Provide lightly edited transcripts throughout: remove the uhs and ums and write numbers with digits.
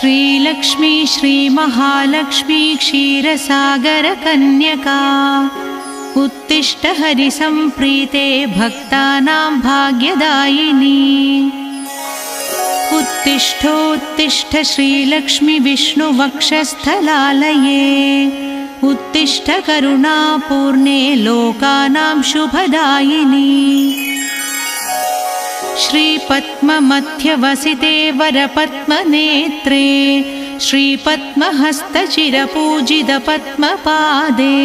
श्रीलक्ष्मी श्रीमहालक्ष्मी क्षीरसागरकन्यका उत्तिष्ठ हरिसम्प्रीते भक्तानां भाग्यदायिनी। उत्तिष्ठोत्तिष्ठ श्रीलक्ष्मी विष्णुवक्षस्थलालये उत्तिष्ठ करुणापूर्णे लोकानां शुभदायिनी। श्रीपद्ममध्यवसिते वरपद्मनेत्रे श्रीपद्महस्तचिरपूजितपद्मपादे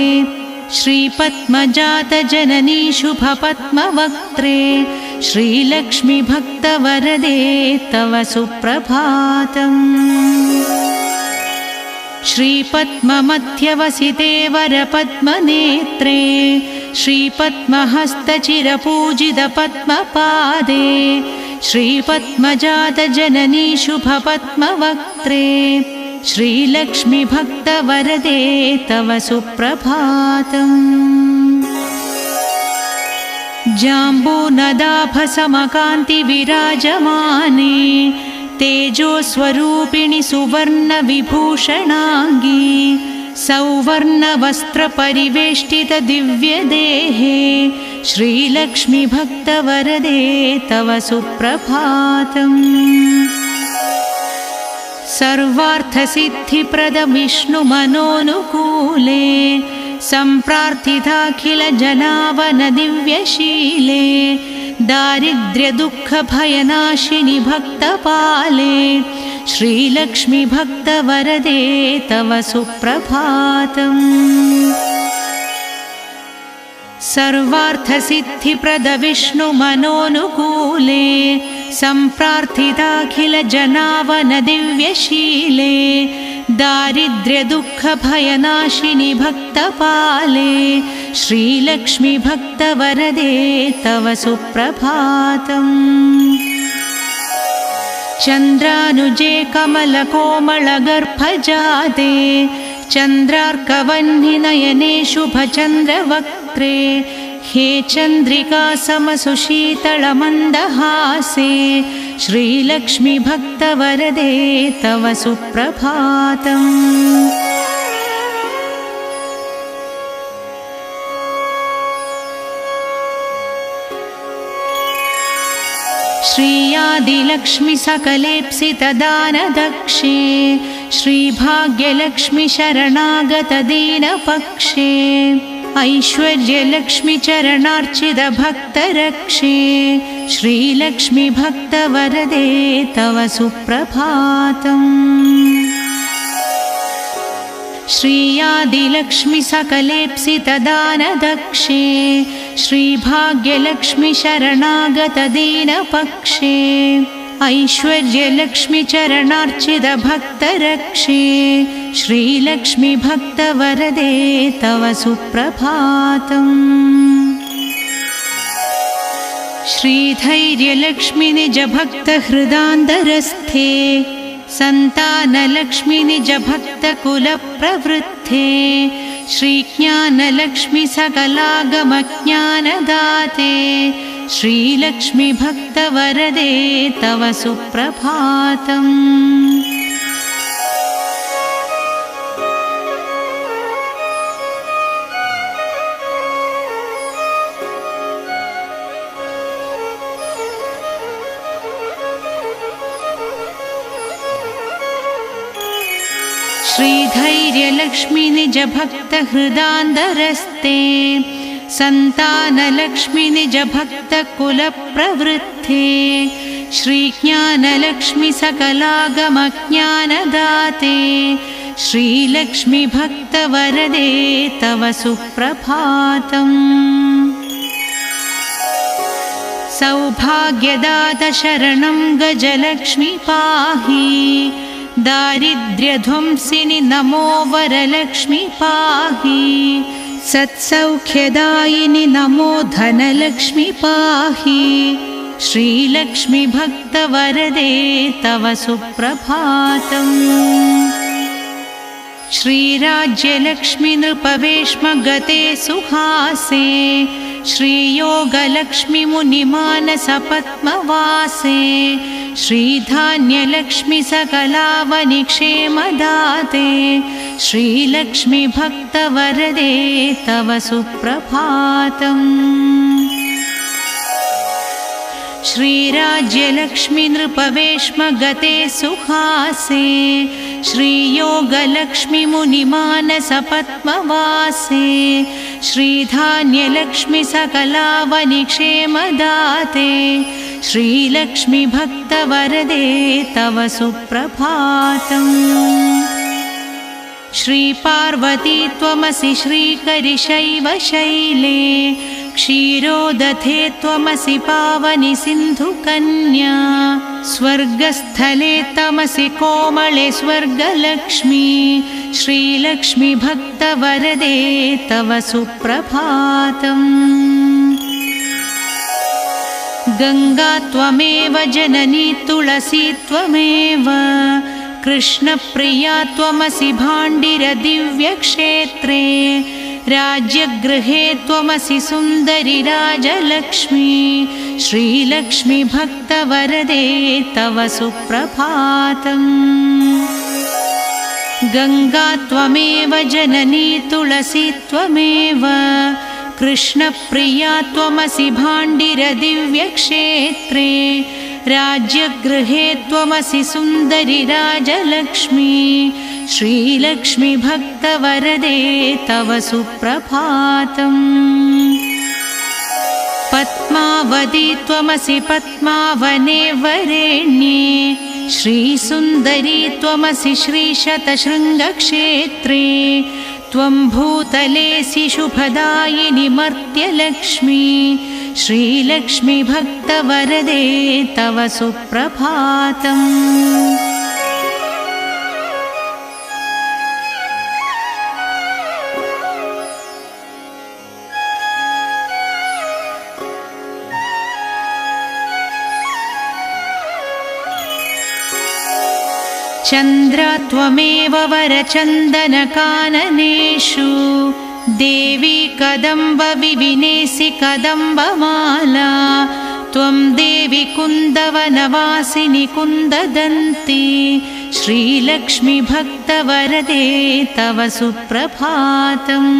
श्रीपद्मजातजननी शुभपद्मवक्त्रे श्रीलक्ष्मी भक्तवरदे तव सुप्रभातम्। श्रीपद्ममध्यवसिते वरपद्मनेत्रे श्रीपद्महस्तचिरपूजितपद्मपादे श्रीपद्मजातजननी शुभपद्मवक्त्रे श्रीलक्ष्मी भक्तवरदे तव सुप्रभातम्। जाम्बूनदाभसमकान्तिविराजमाने तेजोस्वरूपिणि सुवर्णविभूषणाङ्गी सौवर्णवस्त्रपरिवेष्टितदिव्यदेहे श्रीलक्ष्मी भक्तवरदे तव सुप्रभातम्। सर्वार्थसिद्धिप्रदविष्णुमनोनुकूले सम्प्रार्थिताखिलजनावनदिव्यशीले दारिद्र्यदुःखभयनाशिनि भक्तपाले श्रीलक्ष्मी भक्तवरदे तव सुप्रभातम्। सर्वार्थसिद्धिप्रदविष्णुमनोनुकूले सम्प्रार्थिताखिलजनावनदिव्यशीले दारिद्र्यदुःखभयनाशिनि भक्तपाले श्रीलक्ष्मी भक्तवरदे तव सुप्रभातम्। चन्द्रानुजे कमलकोमलगर्भजाते चन्द्रार्कवह्निनयने शुभचन्द्रवक्त्रे हे चन्द्रिका समसुशीतलमन्दहासे श्रीलक्ष्मी भक्तवरदे तव सुप्रभातम्। श्रीयादिलक्ष्मी सकलेप्सितदानदक्षे श्रीभाग्यलक्ष्मी शरणागतदीनपक्षे ऐश्वर्यलक्ष्मी चरणार्चितभक्तरक्षे श्रीलक्ष्मी भक्तवरदे तव सुप्रभातम्। श्रीयादिलक्ष्मी सकलेप्सितदानदक्षे श्रीभाग्यलक्ष्मी शरणागतदीनपक्षे ऐश्वर्यलक्ष्मी चरणार्चितभक्तरक्षे श्रीलक्ष्मी भक्तवरदे तव सुप्रभातम्। श्रीधैर्यलक्ष्मी निजभक्तहृदान्तरस्थे सन्तानलक्ष्मी निजभक्तकुलप्रवृद्धे श्रीज्ञानलक्ष्मी सकलागमज्ञानदाते श्रीलक्ष्मी भक्तवरदे तव सुप्रभातम्। श्रीधैर्यलक्ष्मी निजभक्तहृदान्तरस्थे सन्तानलक्ष्मी निजभक्तकुलप्रवृद्धे श्रीज्ञानलक्ष्मी सकलागमज्ञानदाते श्रीलक्ष्मी भक्तवरदे तव सुप्रभातम्। सौभाग्यदात शरणं गजलक्ष्मी पाहि दारिद्र्यध्वंसिनि नमो वरलक्ष्मी पाहि सत्सौख्यदायिनि नमो धनलक्ष्मी पाहि श्रीलक्ष्मी भक्तवरदे तव सुप्रभातम्। श्रीराज्यलक्ष्मी नृपवेश्मगते सुहासे श्रीयोगलक्ष्मी मुनिमानसपद्मवासे श्रीधान्यलक्ष्मि सकलावनिक्षेमदाते श्रीलक्ष्मि भक्तवरदे तव सुप्रभातम्। श्रीराज्यलक्ष्मि नृपवेश्म गते सुहासे श्रीयोगलक्ष्मि मुनिमानसपद्मवासे श्रीधान्यलक्ष्मि सकलावनिक्षेमदाते श्रीलक्ष्मि भक्तवरदे तव सुप्रभातम्। श्रीपार्वती त्वमसि श्रीकरिशैव शैले क्षीरोदधे त्वमसि पावनि सिन्धुकन्या स्वर्गस्थले तमसि कोमले स्वर्गलक्ष्मी श्रीलक्ष्मि भक्तवरदे तव सुप्रभातम्। गंगा त्वमेव जननी तुलसी त्वमेव कृष्णप्रिया त्वमसि भाण्डिर दिव्यक्षेत्रे राज्यगृहे त्वमसि सुन्दरि राजलक्ष्मी श्रीलक्ष्मि भक्तवरदे तव सुप्रभातम्। गंगा त्वमेव जननी तुलसी त्वमेव कृष्णप्रिया त्वमसि भाण्डिर दिव्यक्षेत्रे राज्यगृहे त्वमसि सुन्दरि राजलक्ष्मी श्रीलक्ष्मि भक्तवरदे तव सुप्रभातम्। पद्मावती त्वमसि पद्मावने वरेण्ये श्रीसुन्दरी त्वमसि श्रीशतशृङ्गक्षेत्रे त्वं भूतलेऽसि शुभदायिनि मर्त्यलक्ष्मी श्रीलक्ष्मि भक्तवरदे तव सुप्रभातम्। चन्द्र त्वमेव वरचन्दनकाननेषु देवी कदम्ब विविनेसि कदम्बमाला त्वं देवी कुन्दवनवासिनि कुन्ददन्ती श्रीलक्ष्मि भक्तवरदे तव सुप्रभातम्।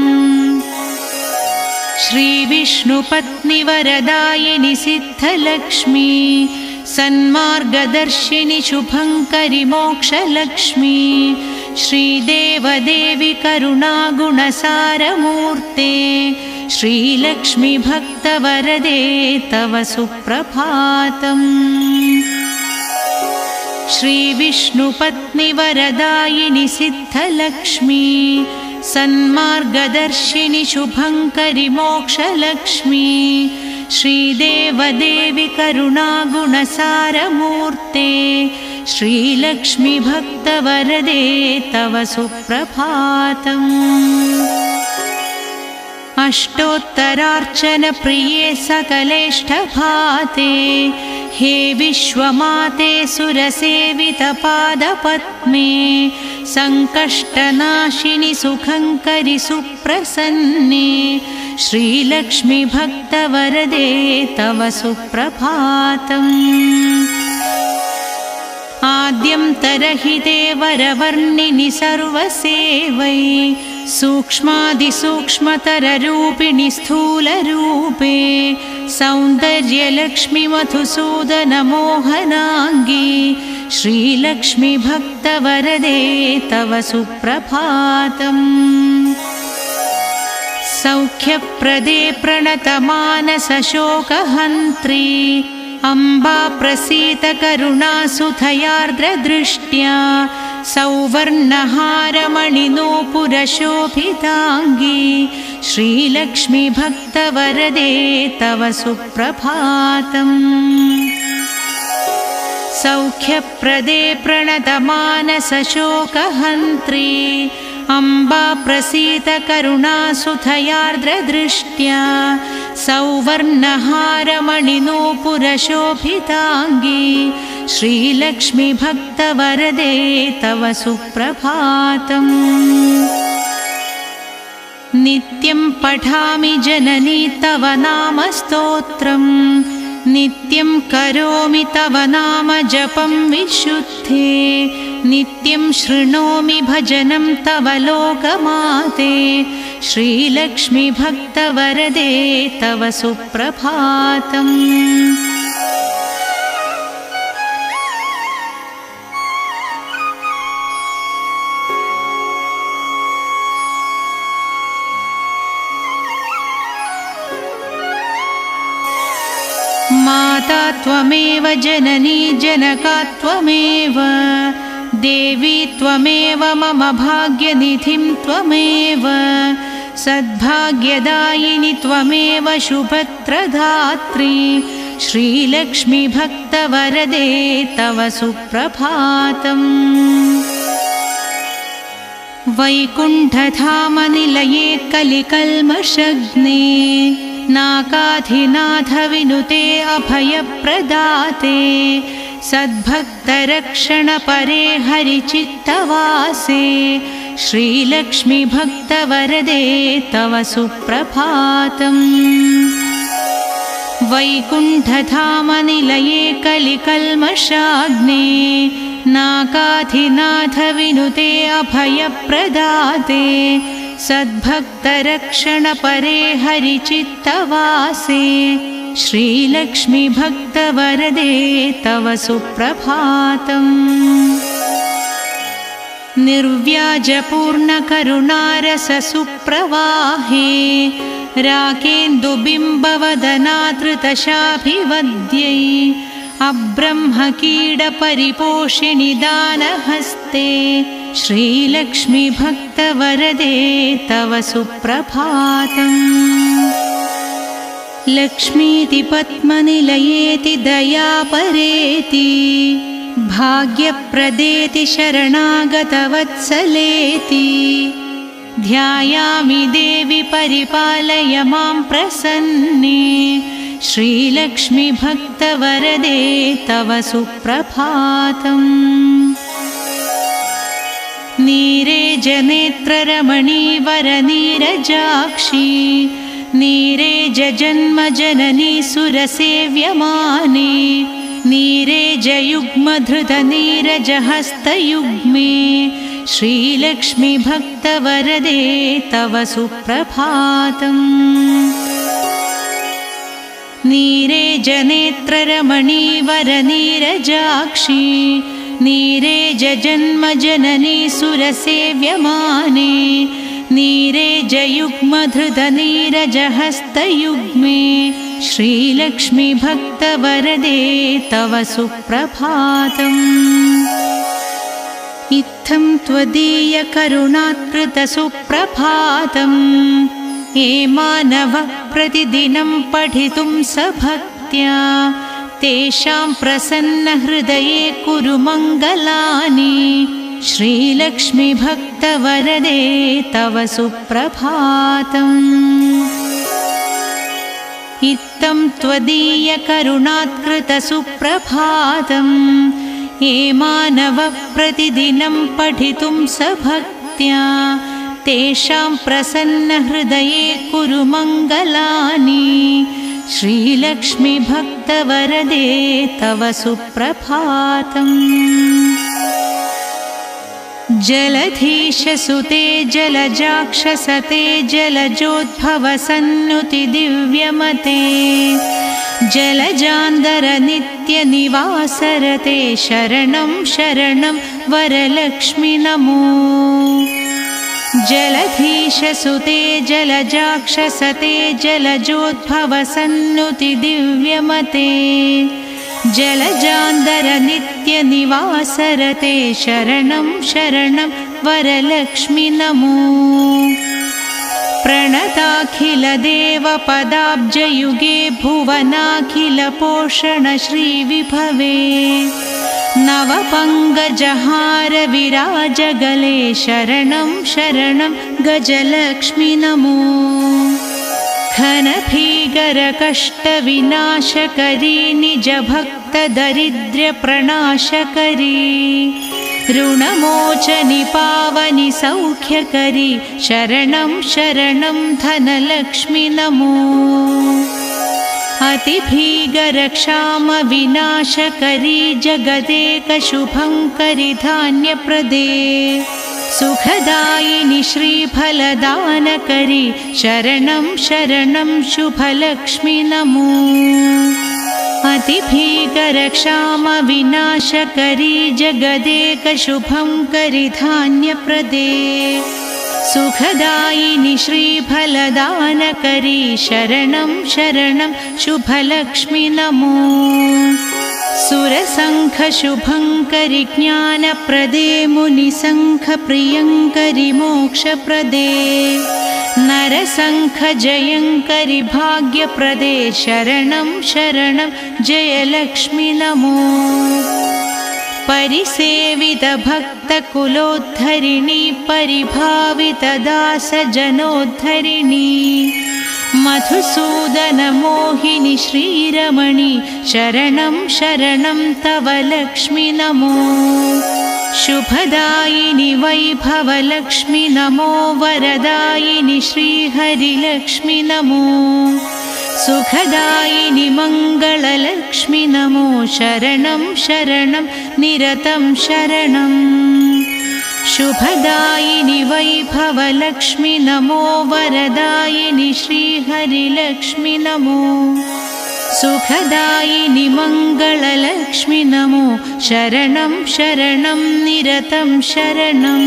श्रीविष्णुपत्नि वरदायिनि सिद्धलक्ष्मी सन्मार्गदर्शिनि शुभङ्करि मोक्षलक्ष्मी श्रीदेवदेवि करुणागुणसारमूर्ते श्रीलक्ष्मि भक्तवरदे तव सुप्रभातम्। श्रीविष्णुपत्नि वरदायिनि सिद्धलक्ष्मी सन्मार्गदर्शिनि शुभङ्करि मोक्षलक्ष्मी श्रीदेवदेवि करुणागुणसारमूर्ते श्रीलक्ष्मि भक्तवरदे तव सुप्रभातम्। अष्टोत्तरार्चन प्रिये सकलेष्टभाते हे विश्वमाते सुरसेवितपादपद्मे संकष्टनाशिनि सुखङ्करि सुप्रसन्ने श्रीलक्ष्मि भक्तवरदे तव सुप्रभातम्। आद्यं तरहिते वरवर्णिनि सर्वसेवै सूक्ष्मादिसूक्ष्मतररूपिणि स्थूलरूपे सौन्दर्यलक्ष्मि मधुसूदनमोहनाङ्गी श्रीलक्ष्मि भक्तवरदे तव सुप्रभातम्। सौख्यप्रदे प्रणतमानसशोकहन्त्री अम्बा प्रसीद करुणासुधयार्द्रदृष्ट्या सौवर्णहारमणिनूपुरशोभिताङ्गी श्रीलक्ष्मि भक्तवरदे तव सुप्रभातम्। सौख्यप्रदे प्रणतमानसशोकहन्त्री अम्बा प्रसीद करुणासुधयार्द्रदृष्ट्या सौवर्णहारमणिनूपुरशोभिताङ्गी श्रीलक्ष्मि भक्तवरदे तव सुप्रभातम्। नित्यं पठामि जननी तव नाम स्तोत्रम् नित्यं करोमि तव नाम जपं विशुद्धे नित्यं शृणोमि भजनं तव लोकमाते श्रीलक्ष्मी भक्तवरदे तव सुप्रभातम् माता त्वमेव जननी जनका त्वमेव देवी त्वमेव मम भाग्यनिधिं त्वमेव सद्भाग्यदायिनि त्वमेव शुभत्रधात्री श्रीलक्ष्मी भक्तवरदे तव सुप्रभातम् वैकुण्ठधामनिलये कलिकल्मषग्ने नाकाधिनाथविनुते अभयप्रदाते सद्भक्तरक्षणपरे हरिचित्तवासे श्रीलक्ष्मी भक्तवरदे तव सुप्रभातम् वैकुण्ठधामनिलये कलिकल्मषाग्ने नाकाधिनाथविनुते अभयप्रदाते सद्भक्तरक्षणपरे हरिचित्तवासे श्रीलक्ष्मी भक्तवरदे तव सुप्रभातम् निर्व्याजपूर्णकरुणारससुप्रवाहे राकेन्दुबिम्बवदनाधृतशाभिवद्यै अब्रह्मकीडपरिपोषिणि दानहस्ते श्रीलक्ष्मी भक्तवरदे तव सुप्रभातम् लक्ष्मीति पद्मनिलयेति दयापरेति भाग्यप्रदेति शरणागतवत्सलेति ध्यायामि देवि परिपालय मां प्रसन्ने श्रीलक्ष्मी भक्तवरदे तव सुप्रभातम् नीरेजनेत्ररमणीवरनीरजाक्षी नीरेजजन्मजननी सुरसेव्यमाने नीरेजयुग्मधृतनीरजहस्तयुग्मे श्रीलक्ष्मी भक्तवरदे तव सुप्रभातम् नीरेजनेत्ररमणीवरनीरजाक्षी नीरेजजन्मजननी सुरसेव्यमाने नीरेजयुग्मधृतनीरजहस्तयुग्मे श्रीलक्ष्मी भक्तवरदे तव सुप्रभातम् इत्थं त्वदीयकरुणात्कृतसुप्रभातम् ये मानवः प्रतिदिनं पठितुं सभक्त्या तेषां प्रसन्नहृदये कुरु मङ्गलानि श्रीलक्ष्मी भक्तवरदे तव सुप्रभातम् इत्थं त्वदीयकरुणात्कृतसुप्रभातम् ये मानवः प्रतिदिनं पठितुं सभक्त्या तेषां प्रसन्नहृदये कुरु मङ्गलानि श्रीलक्ष्मी भक्तवरदे तव सुप्रभातम् जलधीशसुते जलजाक्षसते जलजोद्भवसन्नुति दिव्यमते जलजान्दरनित्यनिवासरते शरणं शरणं वरलक्ष्मि नमो जलधीशसुते जलजाक्षसते जलजोद्भवसन्नुति दिव्यमते जलजान्दरनित्यनिवासरते शरणं शरणं वरलक्ष्मि नमो प्रणताखिलदेवपदाब्जयुगे भुवनाखिलपोषण श्रीविभवे नवपङ्गजहारविराजगले शरणं शरणं गजलक्ष्मि नमो घनभीकरकष्टविनाशकरी निजभक्तदरिद्र्यप्रणाशकरी ऋणमोचनि पावनि सौख्यकरी शरणं शरणं धनलक्ष्मि नमो अतिभीगरक्षामविनाशकरी जगदेकशुभङ्करि धान्यप्रदे सुखदायिनि श्रीफलदानकरी शरणं शरणं शुभलक्ष्मि नमो अतिभीगरक्षामविनाशकरी जगदेकशुभङ्करि धान्यप्रदे सुखदायिनि श्रीफलदानकरी शरणं शरणं शुभलक्ष्मि नमो सुरसङ्खशुभङ्करि ज्ञानप्रदे मुनिसङ्खप्रियङ्करि मोक्षप्रदे नरसङ्खजयङ्करि भाग्यप्रदे शरणं शरणं जयलक्ष्मि नमो परिसेवितभक्तकुलोद्धरिणी परिभावितदासजनोद्धरिणी मधुसूदनमोहिनि श्रीरमणि शरणं शरणं तव लक्ष्मि नमो शुभदायिनि वैभवलक्ष्मि नमो वरदायिनि श्रीहरिलक्ष्मि नमो सुखदायिनि मङ्गललक्ष्मि नमो शरणं शरणं निरतं शरणम् शुभदायिनि वैभवलक्ष्मि नमो वरदायिनि श्रीहरिलक्ष्मि नमो सुखदायिनि मङ्गललक्ष्मि नमो शरणं शरणं निरतं शरणम्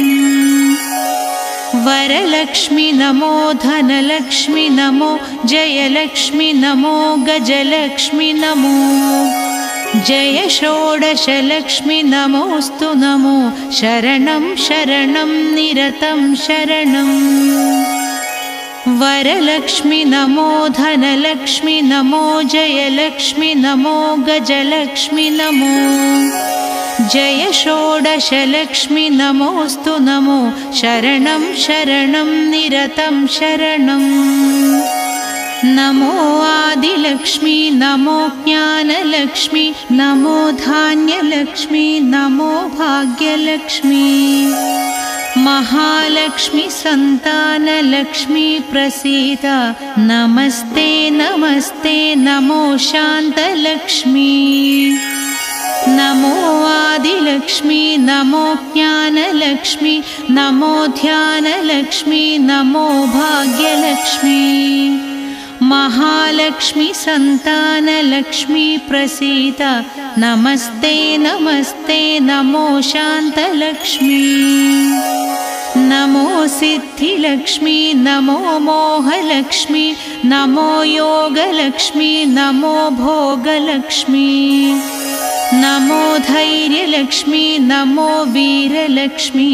वरलक्ष्मि नमो धनलक्ष्मि नमो जयलक्ष्मि नमो गजलक्ष्मि नमो जय षोडशलक्ष्मि नमोऽस्तु नमो शरणं शरणं निरतं शरणम् वरलक्ष्मि नमो धनलक्ष्मि नमो जयलक्ष्मि नमो गजलक्ष्मि नमो जय षोडशलक्ष्मि नमोऽस्तु नमो शरणं शरणं निरतं शरणम् नमो आदिलक्ष्मी नमो ज्ञानलक्ष्मी नमो धान्यलक्ष्मी नमो भाग्यलक्ष्मी महालक्ष्मी संतानलक्ष्मी प्रसीद नमस्ते नमस्ते नमो शान्तलक्ष्मी नमो आदिलक्ष्मी नमो ज्ञानलक्ष्मी नमो ध्यानलक्ष्मी नमो भाग्यलक्ष्मी महालक्ष्मी संतानलक्ष्मी प्रसीद नमस्ते नमस्ते नमो शान्तलक्ष्मी नमो सिद्धिलक्ष्मी नमो मोहलक्ष्मी नमो योगलक्ष्मी नमो भोगलक्ष्मी नमो धैर्यलक्ष्मी नमो वीरलक्ष्मी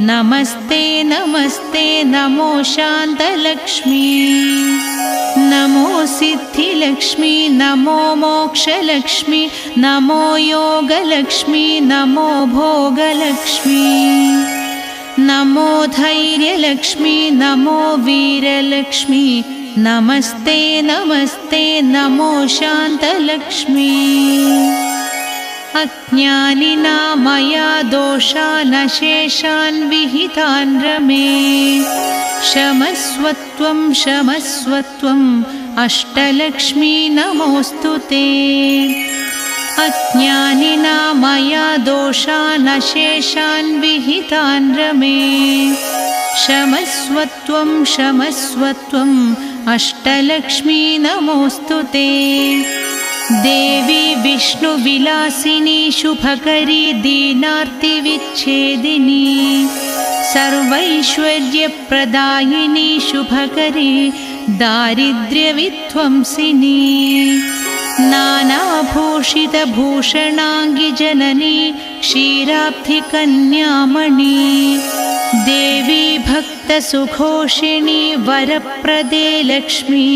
नमस्ते नमस्ते नमो शान्तलक्ष्मी नमो सिद्धिलक्ष्मी नमो मोक्षलक्ष्मी नमो योगलक्ष्मी नमो भोगलक्ष्मी नमो धैर्यलक्ष्मी नमो वीरलक्ष्मी नमस्ते नमस्ते नमो शान्तलक्ष्मी अज्ञानिना मया दोषानशेषान् विहितान् रमे क्षमस्वत्वं क्षमस्वत्वम् अष्टलक्ष्मी नमोऽस्तु ते अज्ञानिना मया दोषानशेषान् विहितान् रमे क्षमस्वत्वं क्षमस्वत्वम् अष्टलक्ष्मी नमोऽस्तु ते देवी विष्णुविलासिनी शुभकरी दीनार्तिविच्छेदिनी सर्वैश्वर्यप्रदायिनी शुभकरी दारिद्र्यविध्वंसिनी नानाभूषितभूषणाङ्गिजननी क्षीराब्धिकन्यामणि देवी भक्तसुघोषिणी वरप्रदे लक्ष्मी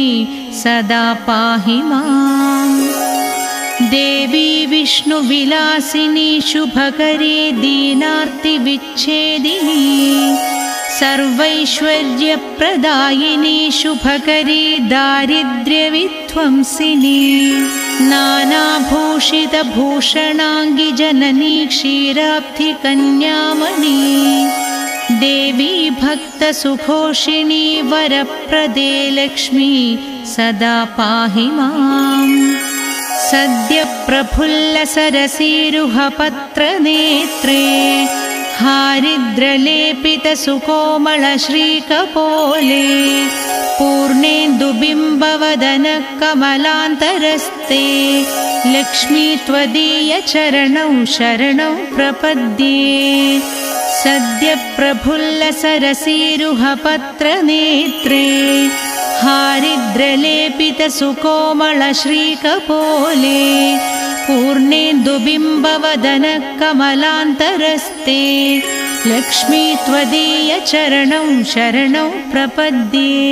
सदा पाहि माम् देवी विष्णुविलासिनी शुभकरी दीनार्तिविच्छेदिनी सर्वैश्वर्यप्रदायिनी शुभकरी दारिद्र्यविध्वंसिनी नानाभूषितभूषणाङ्गिजननी क्षीराब्धिकन्यामणि देवी भक्तसुघोषिणी वरप्रदे लक्ष्मी सदा पाहि माम्। सद्यप्रफुल्लसरसीरुहपत्रनेत्रे हारिद्रलेपितसुकोमलश्रीकपोले पूर्णेन्दुबिम्बवदनकमलान्तरस्ते लक्ष्मी त्वदीयचरणौ शरणौ प्रपद्ये। सद्यप्रफुल्लसरसीरुहपत्रनेत्रे हारिद्रलेपितसुकोमलश्रीकपोले पूर्णेन्दुबिम्बवदनकमलान्तरस्ते लक्ष्मी त्वदीयचरणौ शरणौ प्रपद्ये।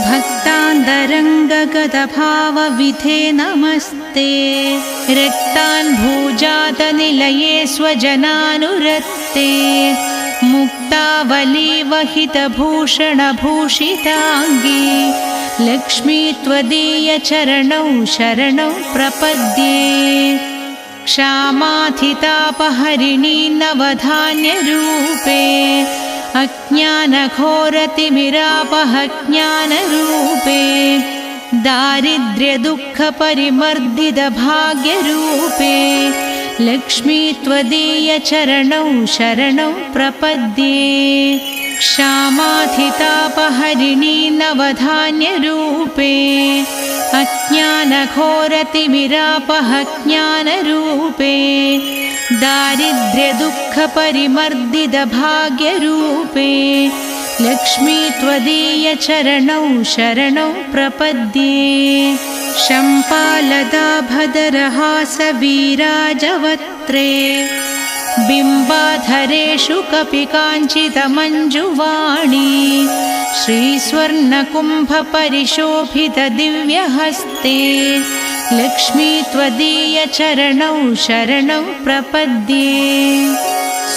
भक्तान्तरङ्गगतभावविधे नमस्ते रक्तान् भूजातनिलये स्वजनानुरक्ते मुक्तावलीवहितभूषणभूषिताङ्गी लक्ष्मी त्वदीयचरणौ शरणौ प्रपद्ये। क्षामाधितापहरिणी नवधान्यरूपे अज्ञानघोरतिमिरापहज्ञानरूपे दारिद्र्यदुःखपरिमर्दितभाग्यरूपे लक्ष्मी त्वदीयचरणौ शरणौ प्रपद्ये। क्षामाधितापहरिणी नवधान्यरूपे अज्ञानघोरतिमिरापहज्ञानरूपे दारिद्र्यदुःखपरिमर्दितभाग्यरूपे लक्ष्मी त्वदीयचरणौ शरणौ प्रपद्ये। शम्पालदाभदरहासवीराजवत्रे बिम्बाधरेषु कपि काञ्चितमञ्जुवाणी श्रीस्वर्णकुम्भपरिशोभितदिव्यहस्ते लक्ष्मी त्वदीयचरणौ शरणौ प्रपद्ये।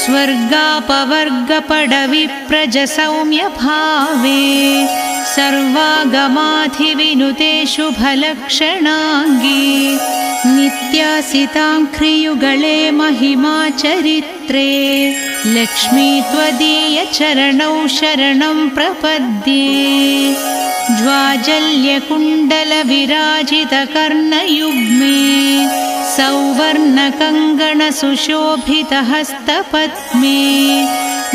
स्वर्गापवर्गपडविप्रजसौम्यभावे सर्वागमाधिविनुते शुभलक्षणाङ्गी नित्यासिताङ्घ्रियुगळे महिमाचरित्रे लक्ष्मी त्वदीयचरणौ शरणं प्रपद्ये। ज्वाजल्यकुण्डलविराजितकर्णयुग्मे सौवर्णकङ्गणसुशोभितहस्तपद्मे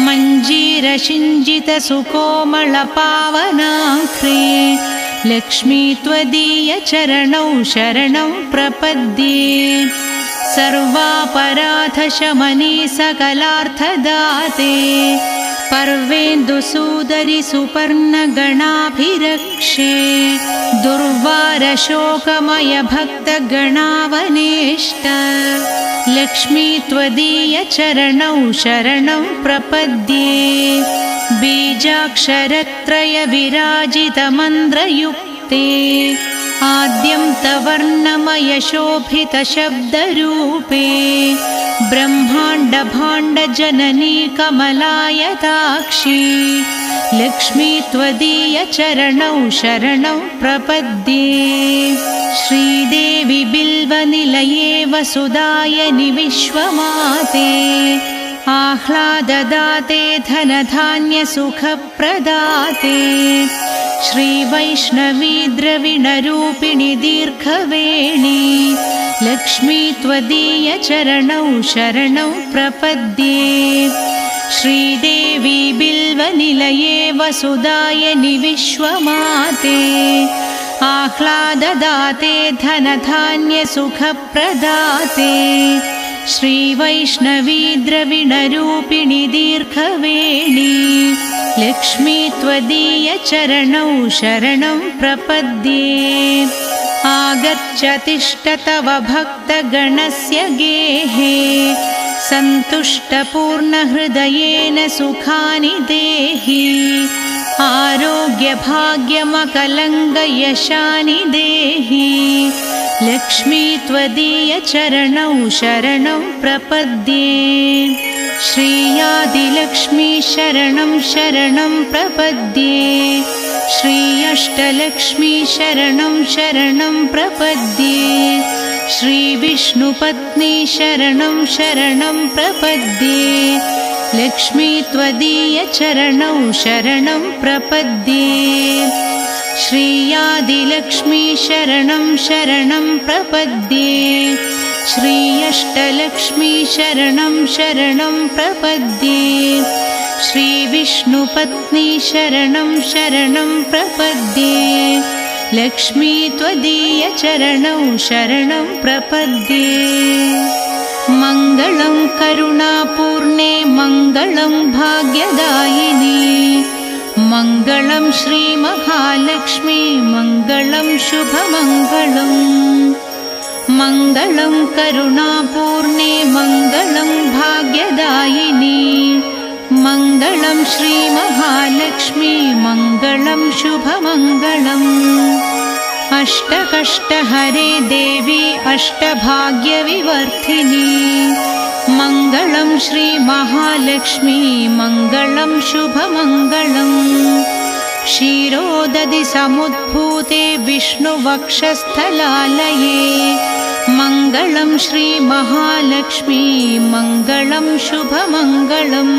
मञ्जीरशिञ्जितसुकोमलपावनाङ्घ्रे लक्ष्मी त्वदीयचरणौ शरणं प्रपद्ये। सर्वापराधशमनी सकलार्थदाते पर्वेन्दुसूदरि सुपर्णगणाभिरक्षे दुर्वारशोकमयभक्तगणावनेष्ट लक्ष्मी त्वदीयचरणौ शरणं प्रपद्ये। बीजाक्षरत्रयविराजितमन्त्रयुक्ते आद्यन्तवर्णमयशोभितशब्दरूपे ब्रह्माण्डभाण्डजननी कमलायताक्षी लक्ष्मी त्वदीयचरणौ शरणं प्रपद्ये। श्रीदेवी बिल्वनिलये वसुदायनि विश्वमाते आह्लाददाते धनधान्यसुखप्रदाते श्रीवैष्णवी द्रविणरूपिणि दीर्घवेणी लक्ष्मी त्वदीयचरणौ शरणौ प्रपद्ये। श्रीदेवी बिल्वनिलये वसुदायनि विश्वमाते आह्लाददाते धनधान्यसुखप्रदाते श्रीवैष्णवी द्रविणरूपिणि दीर्घवेणी लक्ष्मी त्वदीयचरणौ शरणं प्रपद्ये। आगच्छ तिष्ठ तव भक्तगणस्य गेहे सन्तुष्टपूर्णहृदयेन सुखानि देहि आरोग्यभाग्यमकलङ्गयशानि देहि लक्ष्मी त्वदीयचरणौ शरणं प्रपद्ये। श्रीयादिलक्ष्मी शरणं शरणं प्रपद्ये। श्री अष्टलक्ष्मी शरणं शरणं प्रपद्ये। श्री विष्णुपत्नी शरणं शरणं प्रपद्ये। लक्ष्मी त्वदीयचरणौ शरणं प्रपद्ये श्रीयादिलक्ष्मी शरणं शरणं प्रपद्ये श्री अष्टलक्ष्मी शरणं शरणं प्रपद्ये श्रीविष्णुपत्नी शरणं शरणं प्रपद्ये लक्ष्मी त्वदीयचरणौ शरणं प्रपद्ये मङ्गलं करुणापूर्णे मङ्गलं भाग्यदायिनी मङ्गलं श्रीमहालक्ष्मी मङ्गलं शुभमङ्गलम् मङ्गलं करुणापूर्णे मङ्गलं भाग्यदायिनी मङ्गलं श्रीमहालक्ष्मी मङ्गलं शुभमङ्गलम् अष्टकष्टहरे देवी अष्टभाग्यविवर्धिनी मङ्गलं श्रीमहालक्ष्मी मङ्गलं शुभमङ्गलम् क्षीरोदधि समुद्भूते विष्णुवक्षस्थलालये मङ्गलं श्रीमहालक्ष्मी मङ्गलं शुभमङ्गलम्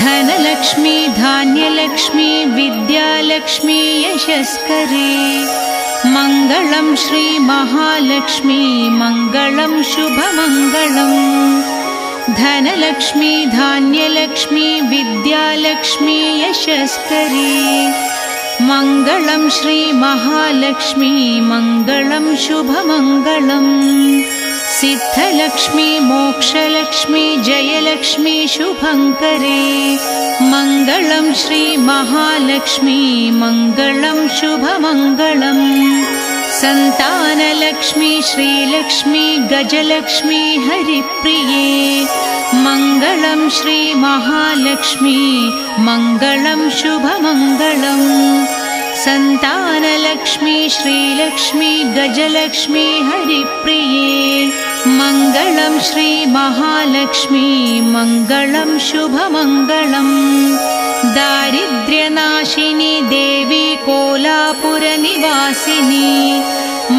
धनलक्ष्मी धान्यलक्ष्मी विद्यालक्ष्मी यशस्करी मङ्गलं श्रीमहालक्ष्मी मङ्गलं शुभमङ्गलम् धनलक्ष्मी धान्यलक्ष्मी विद्यालक्ष्मी यशस्करी मङ्गलं श्रीमहालक्ष्मी मङ्गलं शुभमङ्गलम् सिद्धलक्ष्मी मोक्षलक्ष्मी जयलक्ष्मी शुभङ्करे मङ्गलं श्रीमहालक्ष्मी मङ्गलं शुभमङ्गलम् सन्तानलक्ष्मी श्रीलक्ष्मी गजलक्ष्मी हरिप्रिये मङ्गलं श्रीमहालक्ष्मी मङ्गलं शुभमङ्गलम् सन्तानलक्ष्मी श्रीलक्ष्मी गजलक्ष्मी हरिप्रिये मङ्गलं श्रीमहालक्ष्मी मङ्गलं शुभमङ्गलम् दारिद्र्यनाशिनी देवी कोलापुरनिवासिनी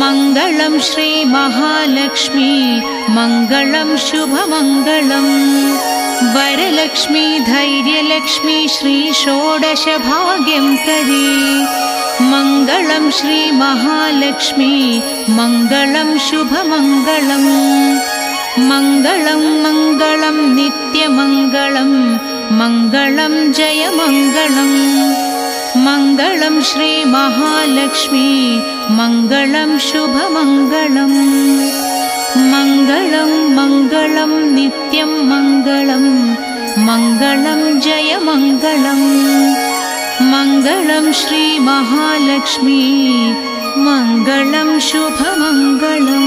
मङ्गलं श्रीमहालक्ष्मी मङ्गलं शुभमङ्गलम् वरलक्ष्मी धैर्यलक्ष्मी श्री षोडशभाग्यङ्करी मङ्गलं श्रीमहालक्ष्मी मङ्गलं शुभमङ्गलम् मङ्गलं मङ्गलं नित्यमङ्गलं मङ्गलं जयमङ्गलम् मङ्गलं श्रीमहालक्ष्मी मङ्गलं शुभमङ्गलम् मङ्गलं मङ्गलं नित्यं मङ्गलं मङ्गलं जयमङ्गलम् मङ्गलं श्रीमहालक्ष्मी मङ्गलं शुभमङ्गलम्।